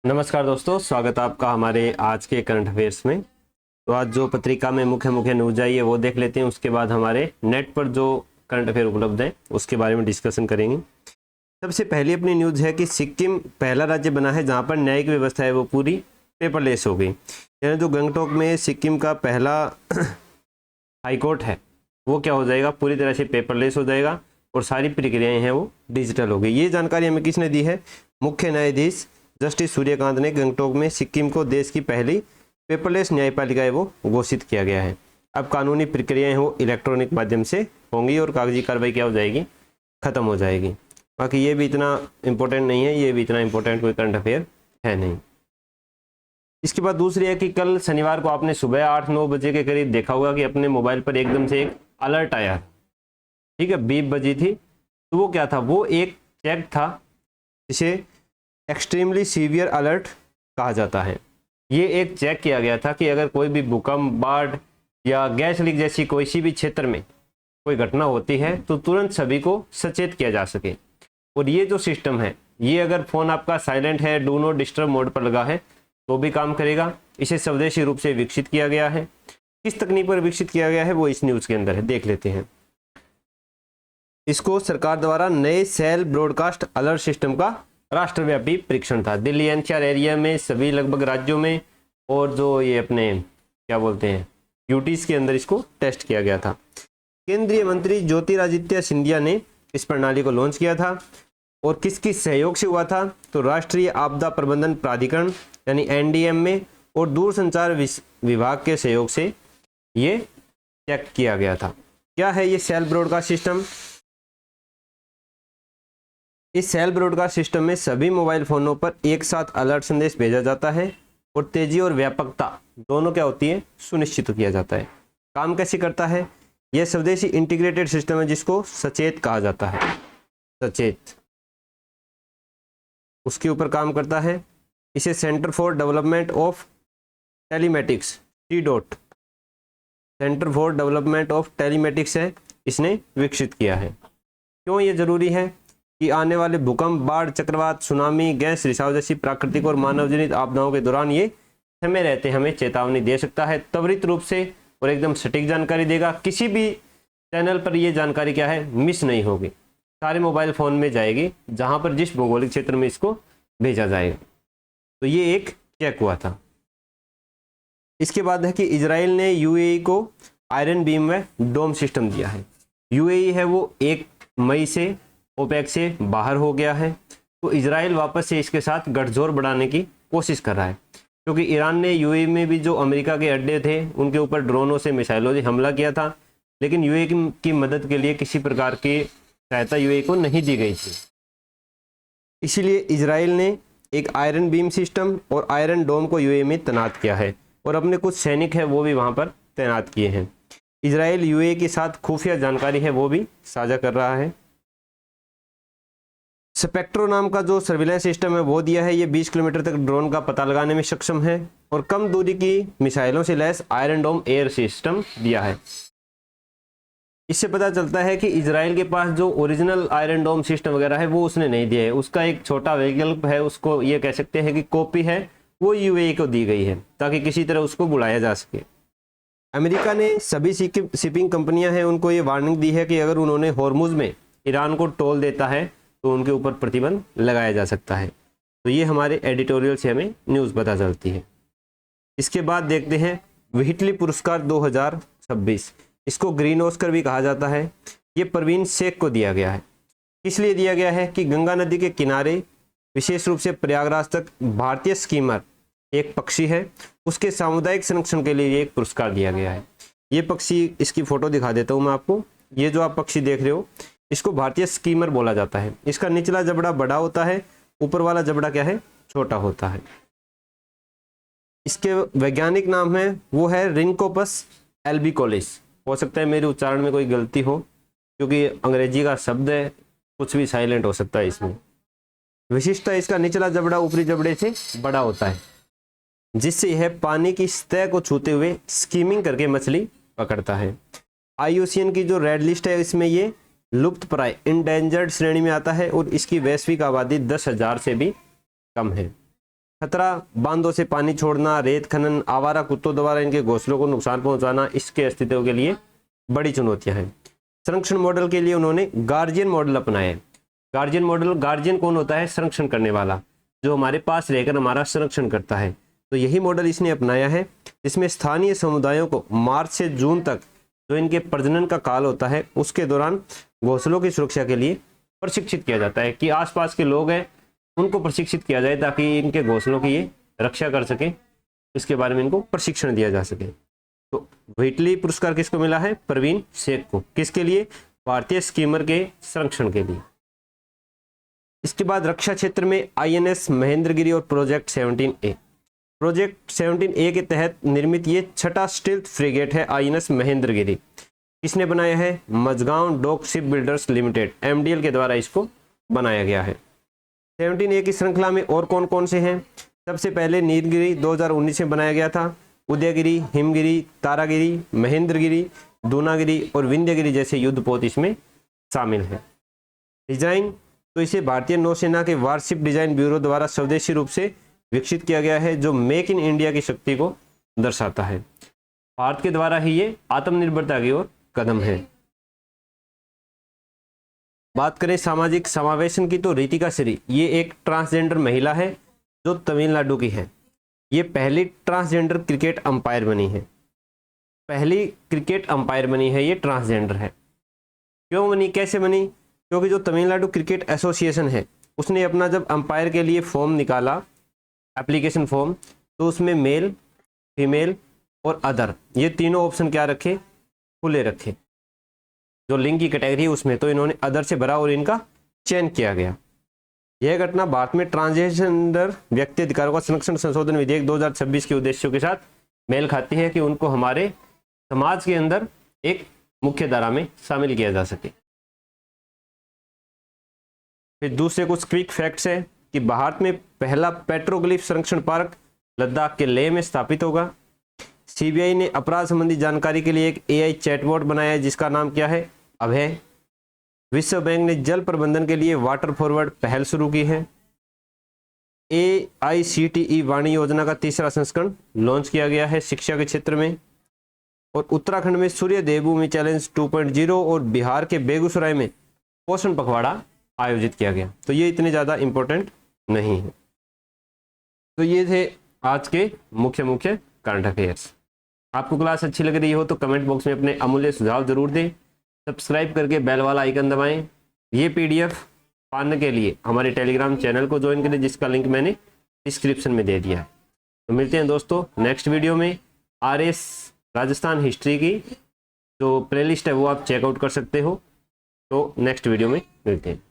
नमस्कार दोस्तों, स्वागत है आपका हमारे आज के करंट अफेयर्स में। तो आज जो पत्रिका में मुख्य न्यूज आई है वो देख लेते हैं। उसके बाद हमारे नेट पर जो करंट अफेयर उपलब्ध है उसके बारे में डिस्कशन करेंगे। सबसे पहली अपनी न्यूज है कि सिक्किम पहला राज्य बना है जहां पर न्यायिक व्यवस्था है वो पूरी पेपरलेस हो गई। यानी जो गंगटोक में सिक्किम का पहला हाईकोर्ट है वो क्या हो जाएगा, पूरी तरह से पेपरलेस हो जाएगा और सारी प्रक्रियाएं हैं वो डिजिटल हो गई। ये जानकारी हमें किसने दी है? मुख्य न्यायाधीश जस्टिस सूर्यकांत ने गंगटोक में सिक्किम को देश की पहली पेपरलेस न्यायपालिका है वो घोषित किया गया है। अब कानूनी प्रक्रियाएं वो इलेक्ट्रॉनिक माध्यम से होंगी और कागजी कार्रवाई क्या हो जाएगी, खत्म हो जाएगी। बाकी ये भी इतना इम्पोर्टेंट नहीं है, ये भी इतना इम्पोर्टेंट कोई करंट अफेयर है नहीं। इसके बाद दूसरी है कि कल शनिवार को आपने सुबह 8-9 बजे के करीब देखा होगा कि अपने मोबाइल पर एकदम से एक अलर्ट आया, ठीक है, बीप बजी थी। तो वो क्या था? वो एक चेक था जिसे एक्सट्रीमली सीवियर अलर्ट कहा जाता है। ये एक चेक किया गया था कि अगर कोई भी भूकंप, बाढ़ या गैस लीक जैसी कोई सी भी क्षेत्र में कोई घटना होती है तो तुरंत सभी को सचेत किया जा सके। और ये जो सिस्टम है ये अगर फ़ोन आपका साइलेंट है, डू नॉट डिस्टर्ब मोड पर लगा है तो भी काम करेगा। इसे स्वदेशी रूप से विकसित किया गया है। किस तकनीक पर विकसित किया गया है वो इस न्यूज़ के अंदर है, देख लेते हैं। इसको सरकार द्वारा नए सेल ब्रॉडकास्ट अलर्ट सिस्टम का राष्ट्रव्यापी परीक्षण था। दिल्ली एनसीआर एरिया में सभी लगभग राज्यों में और जो ये अपने क्या बोलते हैं यूटीज के अंदर इसको टेस्ट किया गया था। केंद्रीय मंत्री ज्योतिरादित्य सिंधिया ने इस प्रणाली को लॉन्च किया था और किसकी सहयोग से हुआ था? तो राष्ट्रीय आपदा प्रबंधन प्राधिकरण यानी एनडीएम में और दूरसंचार विभाग के सहयोग से ये चेक किया गया था। क्या है ये सेल ब्रॉडकास्ट सिस्टम? इस सेल ब्रॉडकास्ट सिस्टम में सभी मोबाइल फोनों पर एक साथ अलर्ट संदेश भेजा जाता है और तेजी और व्यापकता दोनों क्या होती है, सुनिश्चित किया जाता है। काम कैसे करता है? यह स्वदेशी इंटीग्रेटेड सिस्टम है जिसको सचेत कहा जाता है। सचेत उसके ऊपर काम करता है। इसे centre for development of telematics CDOT centre for development of telematics है, इसने विकसित किया है। क्यों ये जरूरी है कि आने वाले भूकंप, बाढ़, चक्रवात, सुनामी, गैस रिसाव जैसी प्राकृतिक और मानव जनित आपदाओं के दौरान ये समय रहते हमें चेतावनी दे सकता है त्वरित रूप से और एकदम सटीक जानकारी देगा। किसी भी चैनल पर ये जानकारी क्या है, मिस नहीं होगी, सारे मोबाइल फ़ोन में जाएगी जहां पर जिस भौगोलिक क्षेत्र में इसको भेजा जाएगा। तो ये एक चेक हुआ था। इसके बाद है कि इजराइल ने UAE को आयरन बीम व डोम सिस्टम दिया है। UAE है वो 1 मई से ओपेक से बाहर हो गया है, तो इजराइल वापस से इसके साथ गठजोड़ बढ़ाने की कोशिश कर रहा है, क्योंकि ईरान ने UAE में भी जो अमेरिका के अड्डे थे उनके ऊपर ड्रोनों से, मिसाइलों से हमला किया था, लेकिन UAE की मदद के लिए किसी प्रकार की सहायता UAE को नहीं दी गई थी। इसीलिए इजराइल ने एक आयरन बीम सिस्टम और आयरन डोम को UAE में तैनात किया है और अपने कुछ सैनिक है वो भी वहाँ पर तैनात किए हैं। इजराइल UAE के साथ खुफिया जानकारी है वो भी साझा कर रहा है। स्पेक्ट्रो नाम का जो सर्विलेंस सिस्टम है वो दिया है। ये 20 किलोमीटर तक ड्रोन का पता लगाने में सक्षम है और कम दूरी की मिसाइलों से लैस आयरन डोम एयर सिस्टम दिया है। इससे पता चलता है कि इजराइल के पास जो ओरिजिनल आयरन डोम सिस्टम वगैरह है वो उसने नहीं दिया है, उसका एक छोटा विकल्प है, उसको ये कह सकते हैं कि कॉपी है, वो UAE को दी गई है ताकि किसी तरह उसको बुलाया जा सके। अमेरिका ने सभी शिपिंग कंपनियां हैं उनको ये वार्निंग दी है कि अगर उन्होंने हॉर्मुज में ईरान को टोल देता है तो उनके ऊपर प्रतिबंध लगाया जा सकता है। तो ये हमारे एडिटोरियल से हमें न्यूज़ पता चलती है। इसके बाद देखते हैं व्हिटली पुरस्कार 2026। इसको ग्रीन ऑस्कर भी कहा जाता है। ये परवीन शेख को दिया गया है। किस लिए दिया गया है कि गंगा नदी के किनारे विशेष रूप से प्रयागराज तक भारतीय स्कीमर एक पक्षी है, उसके सामुदायिक संरक्षण के लिए एक पुरस्कार दिया गया है। ये पक्षी, इसकी फोटो दिखा देता हूँ मैं आपको। ये जो आप पक्षी देख रहे हो इसको भारतीय स्कीमर बोला जाता है। इसका निचला जबड़ा बड़ा होता है, ऊपर वाला जबड़ा क्या है, छोटा होता है। इसके वैज्ञानिक नाम है वो है रिंकोपस एल्बिकोलिस। हो सकता है मेरे उच्चारण में कोई गलती हो क्योंकि अंग्रेजी का शब्द है, कुछ भी साइलेंट हो सकता है इसमें। विशिष्टता इसका निचला जबड़ा ऊपरी जबड़े से बड़ा होता है, जिससे यह पानी की सतह को छूते हुए स्कीमिंग करके मछली पकड़ता है। IUCN की जो रेड लिस्ट है इसमें ये लुप्त प्राय इंडेंजर्ड श्रेणी में आता है और इसकी वैश्विक आबादी 10,000 से भी कम है। खतरा, बांधों से पानी छोड़ना, रेत खनन, आवारा कुत्तों द्वारा इनके घोंसलों को नुकसान पहुंचाना, इसके अस्तित्व के लिए बड़ी चुनौतियां हैं। संरक्षण मॉडल के लिए उन्होंने गार्जियन मॉडल अपनाया है। गार्जियन मॉडल, गार्जियन कौन होता है? संरक्षण करने वाला, जो हमारे पास रहकर हमारा संरक्षण करता है। तो यही मॉडल इसने अपनाया है, इसमें स्थानीय समुदायों को मार्च से जून तक जो इनके प्रजनन का काल होता है उसके दौरान घोंसलों की सुरक्षा के लिए प्रशिक्षित किया जाता है कि आसपास के लोग हैं उनको प्रशिक्षित किया जाए ताकि इनके घोंसलों की ये रक्षा कर सके, इसके बारे में इनको प्रशिक्षण दिया जा सके। तो व्हिटली पुरस्कार किसको मिला है? प्रवीण शेख को। किसके लिए? भारतीय स्कीमर के संरक्षण के लिए। इसके बाद रक्षा क्षेत्र में INS महेंद्रगिरी और प्रोजेक्ट 17A। प्रोजेक्ट 17A के तहत निर्मित ये छठा स्टील्थ फ्रिगेट है INS महेंद्रगिरी। किसने बनाया है? Mazagon dock ship builders limited, MDL के द्वारा इसको बनाया गया है। 17A की श्रृंखला में और कौन कौन से हैं? सबसे पहले नीलगिरी 2019 में बनाया गया था। उदयगिरी, हिमगिरी, तारागिरी, महेंद्रगिरी, दूनागिरी और विंध्यगिरी जैसे युद्धपोत इसमें शामिल है। डिजाइन, तो इसे भारतीय नौसेना के वारशिप डिजाइन ब्यूरो द्वारा स्वदेशी रूप से विकसित किया गया है, जो मेक इन इंडिया की शक्ति को दर्शाता है। भारत के द्वारा ही ये आत्मनिर्भरता की ओर कदम है। बात करें सामाजिक समावेशन की, तो रितिका श्री ये एक ट्रांसजेंडर महिला है जो तमिलनाडु की है। ये पहली ट्रांसजेंडर क्रिकेट अंपायर बनी है। पहली क्रिकेट अंपायर बनी है, ये ट्रांसजेंडर है। क्यों बनी, कैसे बनी? क्योंकि जो तमिलनाडु क्रिकेट एसोसिएशन है उसने अपना जब अंपायर के लिए फॉर्म निकाला, एप्लीकेशन फॉर्म, तो उसमें मेल, फीमेल और अदर ये तीनों ऑप्शन क्या रखे? खुले रखे। जो लिंग की कैटेगरी है उसमें तो इन्होंने अदर से भरा और इनका चयन किया गया। यह घटना भारत में ट्रांसजेंडर व्यक्ति अधिकारों का संरक्षण संशोधन विधेयक 2026 के उद्देश्यों के साथ मेल खाती है कि उनको हमारे समाज के अंदर एक मुख्य धारा में शामिल किया जा सके। फिर दूसरे कुछ क्विक फैक्ट्स है कि भारत में पहला पेट्रोग्लिफ संरक्षण पार्क लद्दाख के लेह में स्थापित होगा। CBI ने अपराध संबंधी जानकारी के लिए एक AI चैटबॉट बनाया है जिसका नाम क्या है? अभय। विश्व बैंक ने जल प्रबंधन के लिए वाटर फॉरवर्ड पहल शुरू की है। AICTE वाणी योजना का तीसरा संस्करण लॉन्च किया गया है शिक्षा के क्षेत्र में। और उत्तराखंड में सूर्य देवभूमि चैलेंज 2.0 और बिहार के बेगूसराय में पोषण पखवाड़ा आयोजित किया गया। तो ये इतने ज़्यादा इम्पोर्टेंट नहीं है। तो ये थे आज के मुख्य करंट अफेयर्स। आपको क्लास अच्छी लग रही हो तो कमेंट बॉक्स में अपने अमूल्य सुझाव जरूर दें। सब्सक्राइब करके बेल वाला आइकन दबाएं। ये PDF पाने के लिए हमारे टेलीग्राम चैनल को ज्वाइन करें जिसका लिंक मैंने डिस्क्रिप्शन में दे दिया है। तो मिलते हैं दोस्तों नेक्स्ट वीडियो में। RS राजस्थान हिस्ट्री की जो प्लेलिस्ट है वो आप चेकआउट कर सकते हो। तो नेक्स्ट वीडियो में मिलते हैं।